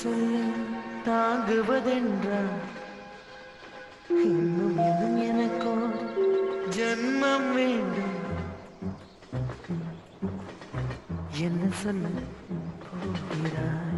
சொல்ல தாங்குவதென்றால் இன்னும் இன்னும் எனக்கோ ஜன்மம் வேண்டும். என்ன சொல்ல போகிறாய்?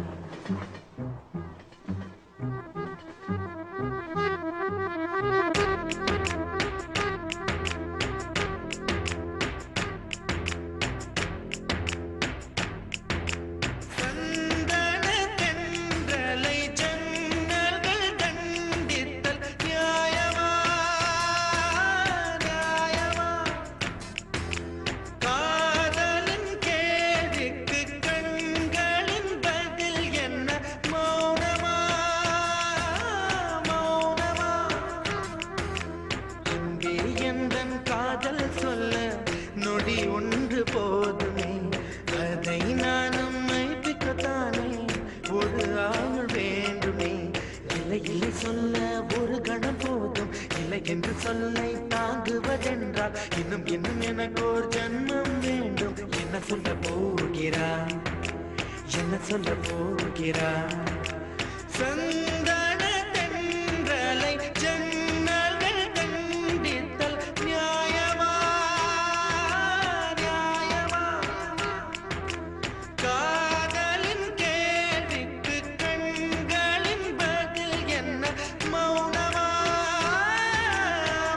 நொடி ஒன்று போதுமே, அதை நானும் மைப்பிக்கத்தானே ஒரு ஆயுள் வேண்டுமே. இல்லை இல்லை சொல்ல ஒரு கணம் போதும், இல்லை என்று சொல்லை தாங்குவதென்றால் இன்னும் இன்னும் எனக்கு ஒரு ஜன்மம் வேண்டும். என்ன சொல்ல போகிறாய்? என்ன சொல்ல போகிறாய்? சந்தன தென்றலை ஜன்னல்கள் கண்டித்தல் நியாயமா? நியாயமா? காதலின் கேள்விக்கு கண்களின் பதில் என்ன? மௌனமா?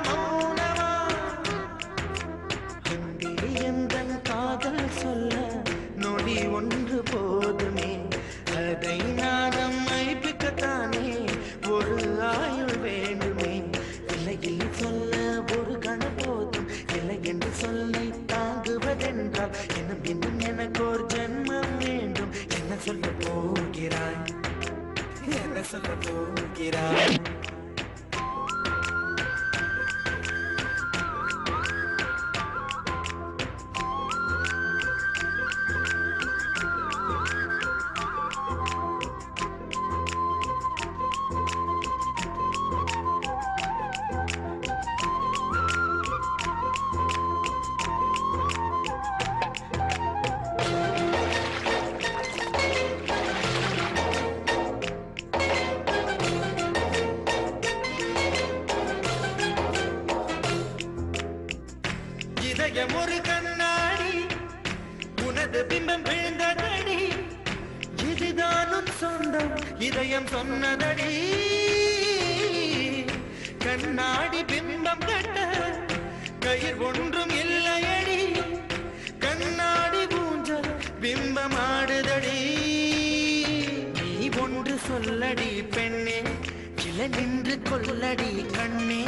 மௌனமா? அங்கே எந்தன் காதல் சொல்ல நொடி ஒன்று போதுமே, அதை நானும் மைப்பிக்கத்தானே ஒரு ஆயுள் வேண்டுமே. இல்லை இல்லை சொல்ல ஒரு கணம் போதும், இல்லை என்று சொல்லை தாங்குவதென்றால் இன்னும் இன்னும் எனக்கு ஒரு ஜன்மம் வேண்டும். என்ன சொல்ல போகிறாய்? என்ன சொல்ல போகிறாய்? இதயம் ஒரு கண்ணாடி, உனது பிம்பம் விழுந்ததடி, இதுதானும் சொந்தம் இதயம் சொன்னதடி. கண்ணாடி பிம்பம் கட்ட கயிர் ஒன்றும் இல்லையடி, கண்ணாடி ஊஞ்சல் பிம்பம் ஆடுதடி. நீ ஒன்று சொல்லடி பெண்ணே, இல நின்று கொல்லடி கண்ணே.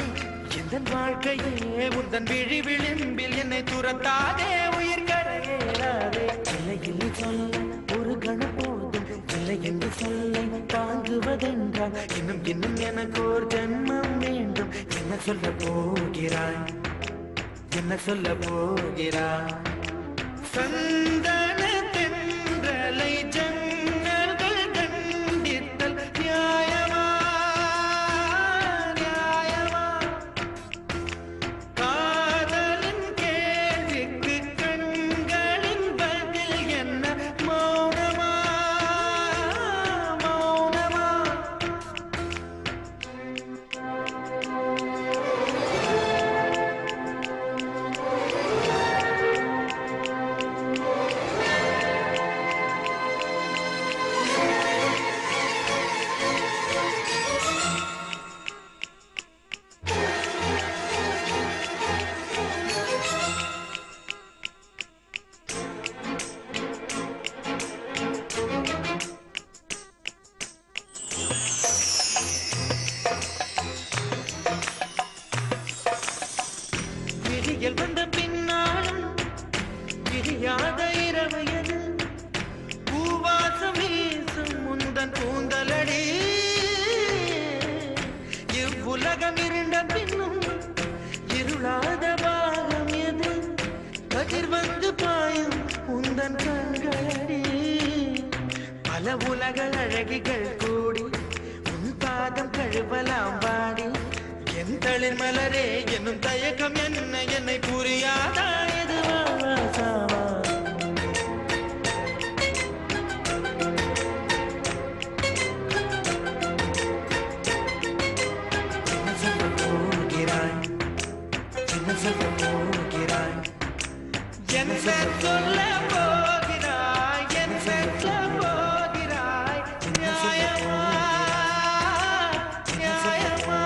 எந்தன் வாழ்க்கையே உந்தன் விழி விளிம்பில் என்னை துரத்தாதே, உயிர் கரையேறாதே. இல்லை இல்லை சொல்ல ஒரு கணம் போதும், இல்லை என்று சொல்லை தாங்குவதென்றால் இன்னும் இன்னும் எனக்கு ஒரு ஜன்மம் வேண்டும். என்ன சொல்ல போகிறாய்? என்ன சொல்ல போகிறாய்? சந்தன தென்றலை ஜன்னல்கள் கண்டித்தல் நியாயமா? நியாயமா? காதலின் கேள்விக்கு கண்களின் பதில் என்ன? மௌனமா? மௌனமா? விடியல் வந்த பின்னாலும் விடியாத இரவு எது? பூவாசம் வீசும் முந்தன் பூந்தலடி. இவ்வுலகம் இருண்ட பின்னும் இருளாத பாகம் எது? கதிர் வந்து பாயும் உந்தன் கண்களடி. பல உலக அழகிகள் கூடி உன் பாதம் கழுவலாம் வாடி. என் தளிர் மலரே என்னும் தயக்கம் என்ன என்னை புரியாதா? எதுவா சாவா? என்ன சொல்ல போகிறாய் என்ன சொல்ல போகிறாய் என்ன சொல்ல போகிறாய் நியாயமா நியாயமா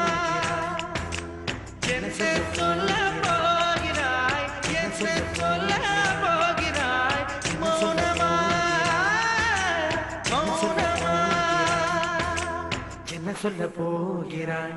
என்ன சொல்ல போகிறாய் என்ன சொல்ல போகிறாய் மௌனமா மௌனமா என்ன சொல்ல போகிறாய்